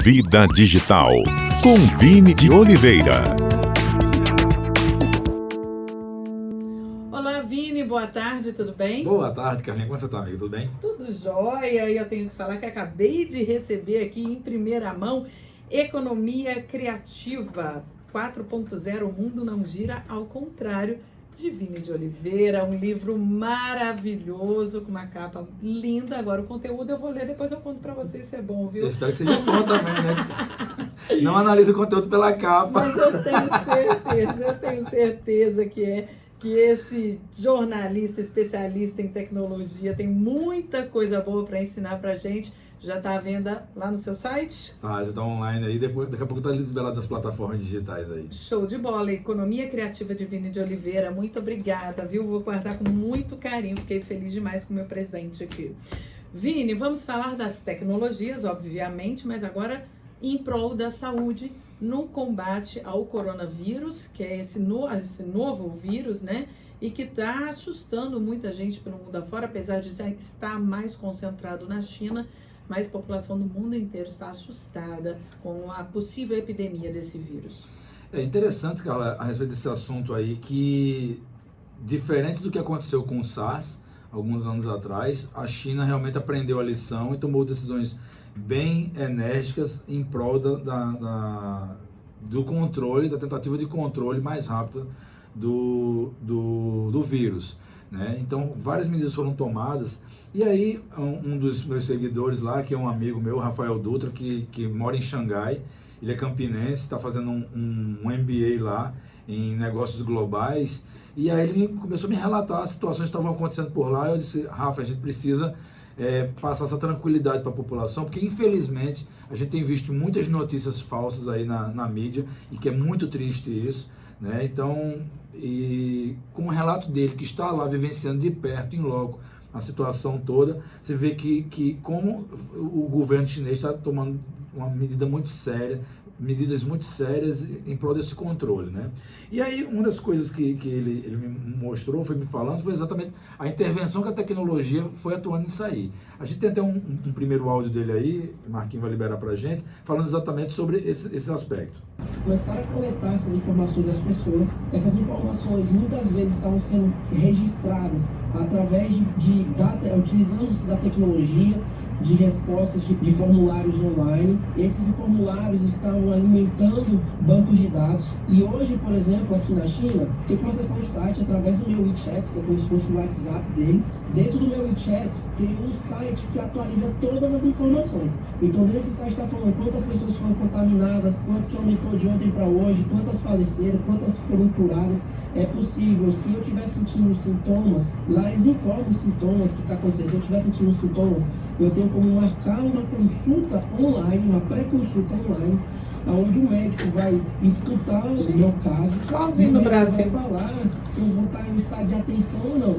Vida Digital, com Vini de Oliveira. Olá, Vini, boa tarde, tudo bem? Boa tarde, Carlinhos. Como você tá, amigo? Tudo bem? Tudo jóia, e eu tenho que falar que acabei de receber aqui em primeira mão Economia Criativa 4.0, o mundo não gira ao contrário, de Vini de Oliveira, um livro maravilhoso, com uma capa linda. Agora o conteúdo eu vou ler, depois eu conto pra vocês se é bom, viu? Eu espero que seja bom também, né? Não analise o conteúdo pela capa. Mas eu tenho certeza que esse jornalista especialista em tecnologia tem muita coisa boa para ensinar pra gente. Já está à venda lá no seu site? Tá, já tá online aí, daqui a pouco tá liberado nas plataformas digitais aí. Show de bola, Economia Criativa de Vini de Oliveira, muito obrigada, viu? Vou guardar com muito carinho, fiquei feliz demais com o meu presente aqui. Vini, vamos falar das tecnologias, obviamente, mas agora em prol da saúde, no combate ao coronavírus, que é esse novo vírus, né? E que está assustando muita gente pelo mundo afora, apesar de já estar mais concentrado na China, mas a população do mundo inteiro está assustada com a possível epidemia desse vírus. É interessante, cara, a respeito desse assunto aí, que diferente do que aconteceu com o SARS, alguns anos atrás, a China realmente aprendeu a lição e tomou decisões bem enérgicas em prol do controle, da tentativa de controle mais rápida do vírus. Né? Então, várias medidas foram tomadas, e aí um dos meus seguidores lá, que é um amigo meu, Rafael Dutra, que mora em Xangai, ele é campinense, está fazendo um MBA lá em negócios globais, e aí ele começou a me relatar as situações que estavam acontecendo por lá. Eu disse: Rafa, a gente precisa passar essa tranquilidade para a população, porque infelizmente a gente tem visto muitas notícias falsas aí na mídia, e que é muito triste isso, né? Então, e com o relato dele, que está lá vivenciando de perto, em loco, a situação toda, você vê que como o governo chinês está tomando medidas muito sérias em prol desse controle, né? E aí, uma das coisas que ele me mostrou, foi me falando, foi exatamente a intervenção que a tecnologia foi atuando nisso aí. A gente tem até um primeiro áudio dele aí, o Marquinhos vai liberar pra gente, falando exatamente sobre esse aspecto. Começaram a coletar essas informações das pessoas. Essas informações muitas vezes estavam sendo registradas através utilizando-se da tecnologia, de respostas de formulários online. Esses formulários estavam alimentando bancos de dados. E hoje, por exemplo, aqui na China, tem uma acessar o site através do meu WeChat, que é como se fosse o WhatsApp deles. Dentro do meu WeChat tem um site que atualiza todas as informações. Então, nesse site está falando quantas pessoas foram contaminadas, quanto que aumentou de ontem para hoje, quantas faleceram, quantas foram curadas. É possível, se eu estiver sentindo sintomas, lá eles informam os sintomas que está acontecendo. Se eu estiver sentindo sintomas, eu tenho como marcar uma consulta online, uma pré-consulta online, onde o médico vai escutar o meu caso e o médico vai falar se eu vou estar em estado de atenção ou não.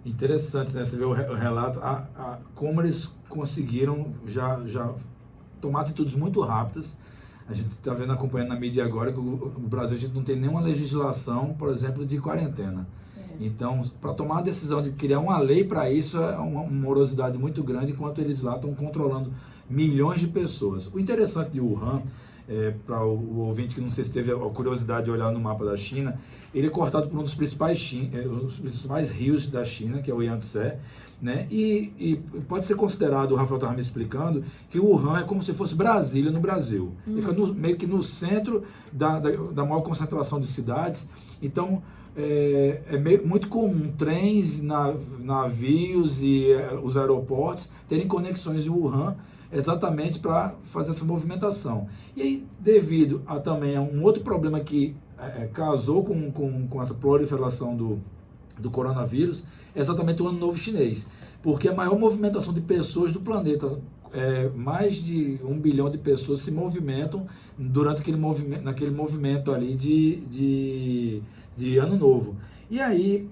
Interessante, né? Você vê o relato, como eles conseguiram já tomar atitudes muito rápidas. A gente está vendo, acompanhando na mídia agora, que no Brasil a gente não tem nenhuma legislação, por exemplo, de quarentena. Então, para tomar a decisão de criar uma lei para isso é uma morosidade muito grande, enquanto eles lá estão controlando milhões de pessoas. O interessante de Wuhan, para o ouvinte que não sei se teve a curiosidade de olhar no mapa da China, ele é cortado por um dos principais rios da China, que é o Yangtze, né? E pode ser considerado, o Rafael estava me explicando, que o Wuhan é como se fosse Brasília no Brasil. Ele fica meio que no centro da maior concentração de cidades. Então, muito comum trens, navios e os aeroportos terem conexões de Wuhan exatamente para fazer essa movimentação. E aí, devido também a um outro problema que casou com essa proliferação do coronavírus, é exatamente o Ano Novo Chinês, porque a maior movimentação de pessoas do planeta, mais de 1 bilhão de pessoas se movimentam durante naquele movimento ali de Ano Novo. E aí,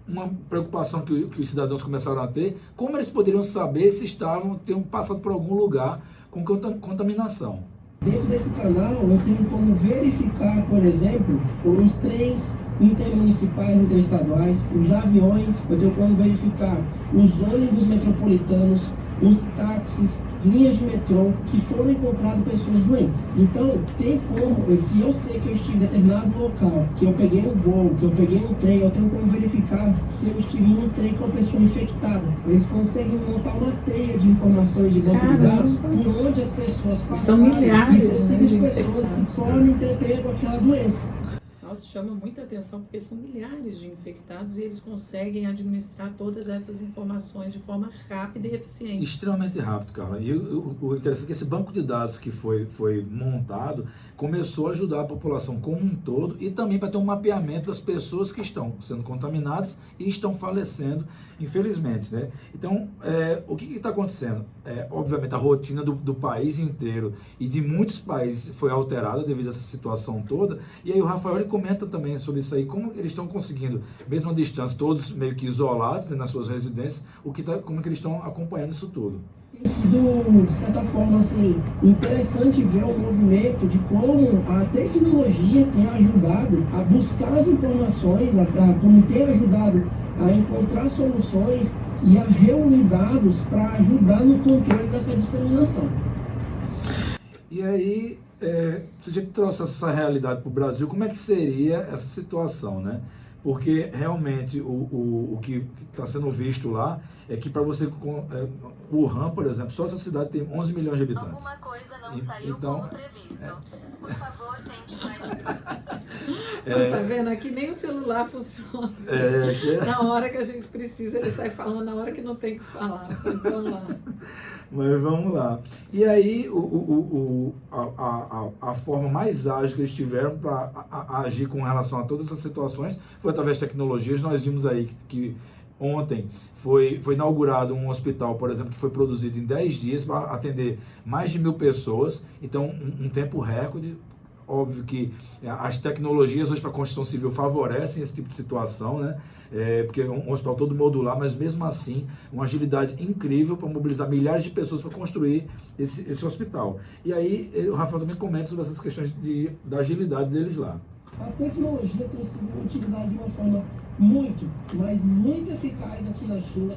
uma preocupação que os cidadãos começaram a ter, como eles poderiam saber se tinham passado por algum lugar com contaminação. Dentro desse canal, eu tenho como verificar, por exemplo, os trens intermunicipais, interestaduais, os aviões, eu tenho como verificar os ônibus metropolitanos, os táxis, linhas de metrô que foram encontradas pessoas doentes. Então, tem como, se eu sei que eu estive em determinado local, que eu peguei um voo, que eu peguei um trem, eu tenho como verificar se eu estive em um trem com uma pessoa infectada. Eles conseguem montar uma teia de informações de banco de dados por onde as pessoas passaram. São milhares, e possíveis né, de pessoas que infectados. podem ter pego aquela doença. Nossa, chama muita atenção porque são milhares de infectados e eles conseguem administrar todas essas informações de forma rápida e eficiente. Extremamente rápido, Carla. E o interessante é que esse banco de dados que foi montado começou a ajudar a população como um todo e também para ter um mapeamento das pessoas que estão sendo contaminadas e estão falecendo, infelizmente, né? Então, o que está acontecendo? Obviamente, a rotina do país inteiro e de muitos países foi alterada devido a essa situação toda. E aí o Rafael ele comenta também sobre isso aí, como eles estão conseguindo, mesmo à distância, todos meio que isolados, né, nas suas residências, como é que eles estão acompanhando isso tudo. De certa forma, assim, interessante ver o movimento de como a tecnologia tem ajudado a buscar as informações, como tem ajudado a encontrar soluções e a reunir dados para ajudar no controle dessa disseminação. E aí, se a gente trouxe essa realidade para o Brasil, como é que seria essa situação, né? Porque realmente o que está sendo visto lá é que para você, Wuhan, por exemplo, só essa cidade tem 11 milhões de habitantes. Alguma coisa não saiu então, como previsto. Por favor, tente mais. Tá vendo? Aqui nem o celular funciona. Na hora que a gente precisa, ele sai falando na hora que não tem que falar. Mas vamos lá. Mas vamos lá. E aí, a forma mais ágil que eles tiveram para agir com relação a todas essas situações foi através de tecnologias. Nós vimos aí que ontem foi inaugurado um hospital, por exemplo, que foi produzido em 10 dias para atender mais de 1.000 pessoas. Então, um tempo recorde. Óbvio que as tecnologias hoje para a construção civil favorecem esse tipo de situação, né? Porque é um hospital todo modular, mas mesmo assim, uma agilidade incrível para mobilizar milhares de pessoas para construir esse hospital. E aí, o Rafael também comenta sobre essas questões da agilidade deles lá. A tecnologia tem sido utilizada de uma forma muito, mas muito eficaz aqui na China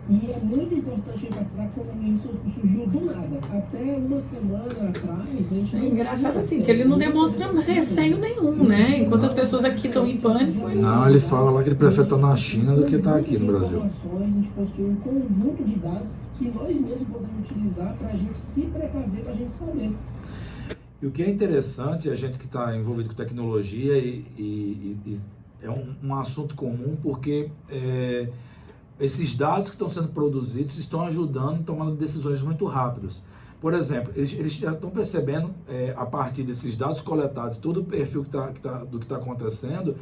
e é muito importante enfatizar como isso surgiu do nada. Até uma semana atrás, a gente É engraçado assim, que ele não demonstra receio nenhum, né? Enquanto as pessoas aqui estão em pânico. Não, ele fala lá que ele prefere estar na China do que estar aqui no Brasil. A gente possui um conjunto de dados que nós mesmos podemos utilizar para a gente se precaver, para a gente saber. E o que é interessante, a gente que está envolvido com tecnologia e é um assunto comum porque esses dados que estão sendo produzidos estão ajudando, tomando decisões muito rápidas. Por exemplo, eles já estão percebendo, a partir desses dados coletados, todo o perfil do que está acontecendo,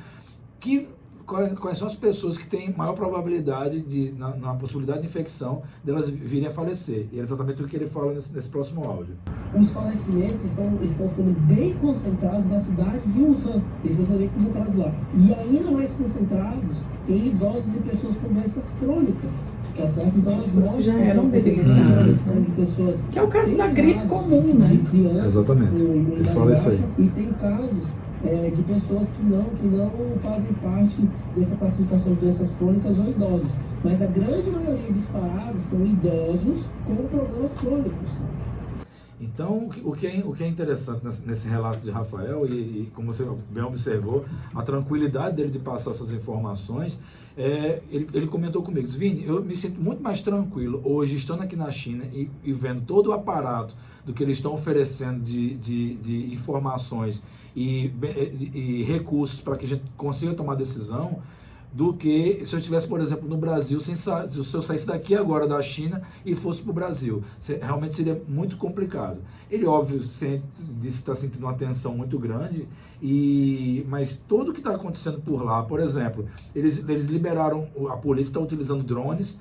quais são as pessoas que têm maior probabilidade na possibilidade de infecção delas virem a falecer. E é exatamente o que ele fala nesse próximo áudio. Os falecimentos estão sendo bem concentrados na cidade de Wuhan. Eles estão sendo bem concentrados lá. E ainda mais concentrados em idosos e pessoas com doenças crônicas. Tá certo? Então as mortes já eram são de pessoas... Que é o caso da gripe comum, né? De crianças. Exatamente. Ele fala isso aí. E tem casos de pessoas que não fazem parte dessa classificação de doenças crônicas ou idosos. Mas a grande maioria disparados são idosos com problemas crônicos. Então, o que é interessante nesse relato de Rafael, e como você bem observou, a tranquilidade dele de passar essas informações, ele comentou comigo, Vini, eu me sinto muito mais tranquilo hoje, estando aqui na China e vendo todo o aparato do que eles estão oferecendo de informações e recursos para que a gente consiga tomar decisão, do que se eu estivesse, por exemplo, no Brasil, se eu saísse daqui agora da China e fosse para o Brasil. Realmente seria muito complicado. Ele, óbvio, disse que está sentindo uma tensão muito grande, mas tudo o que está acontecendo por lá, por exemplo, eles liberaram, a polícia está utilizando drones,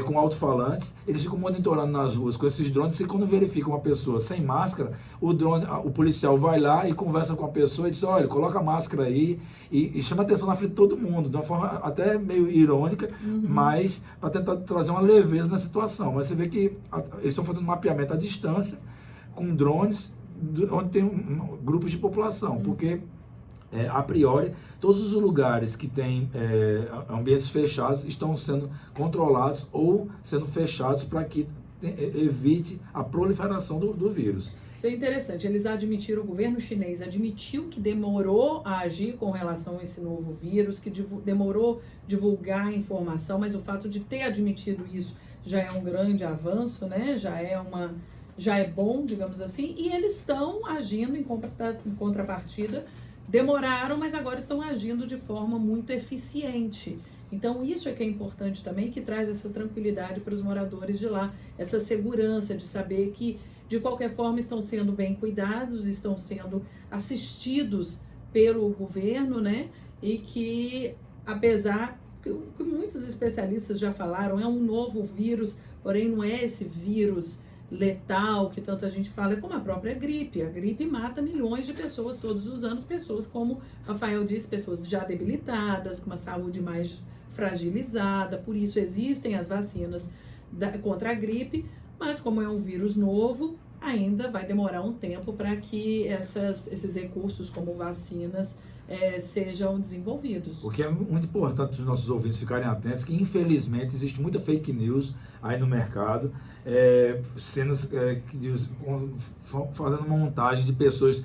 com alto-falantes, eles ficam monitorando nas ruas com esses drones, e quando verificam uma pessoa sem máscara, o policial vai lá e conversa com a pessoa e diz, olha, coloca a máscara aí, e chama atenção na frente de todo mundo, de uma forma até meio irônica, mas para tentar trazer uma leveza na situação. Mas você vê que eles estão fazendo um mapeamento à distância, com drones, onde tem grupos de população, porque a priori, todos os lugares que têm ambientes fechados estão sendo controlados ou sendo fechados para que evite a proliferação do vírus. Isso é interessante, eles admitiram, o governo chinês admitiu que demorou a agir com relação a esse novo vírus, que demorou divulgar a informação, mas o fato de ter admitido isso já é um grande avanço, né? Já é bom, digamos assim, e eles estão agindo em contrapartida, demoraram, mas agora estão agindo de forma muito eficiente. Então isso é que é importante também, que traz essa tranquilidade para os moradores de lá, essa segurança de saber que de qualquer forma estão sendo bem cuidados, estão sendo assistidos pelo governo, né? E que, apesar que muitos especialistas já falaram, é um novo vírus, porém não é esse vírus letal que tanta gente fala, é como a própria gripe. A gripe mata milhões de pessoas todos os anos, pessoas, como Rafael disse, pessoas já debilitadas, com uma saúde mais fragilizada, por isso existem as vacinas contra a gripe, mas como é um vírus novo, ainda vai demorar um tempo para que esses recursos como vacinas sejam desenvolvidos. O que é muito importante os nossos ouvintes ficarem atentos, que infelizmente existe muita fake news aí no mercado, cenas fazendo montagem de pessoas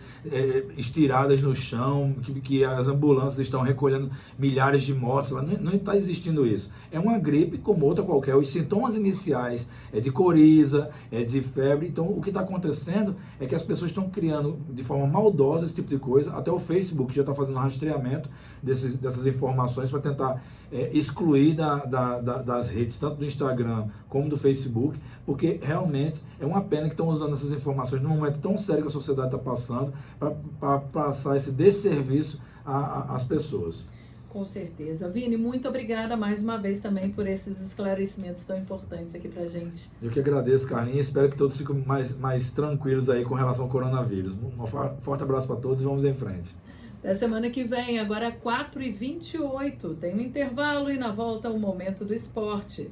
estiradas no chão, que as ambulâncias estão recolhendo milhares de mortos. Não está existindo isso. É uma gripe como outra qualquer. Os sintomas iniciais é de coriza, é de febre. Então o que está acontecendo é que as pessoas estão criando de forma maldosa esse tipo de coisa. Até o Facebook já está fazendo rastreamento dessas informações para tentar excluir das redes, tanto do Instagram como do Facebook, porque realmente é uma pena que estão usando essas informações num momento tão sério que a sociedade está passando para passar esse desserviço às pessoas. Com certeza. Vini, muito obrigada mais uma vez também por esses esclarecimentos tão importantes aqui pra gente. Eu que agradeço, Carlinhos, espero que todos fiquem mais tranquilos aí com relação ao coronavírus. Um forte abraço para todos e vamos em frente. Até semana que vem, agora 4h28, tem um intervalo e na volta o Momento do Esporte.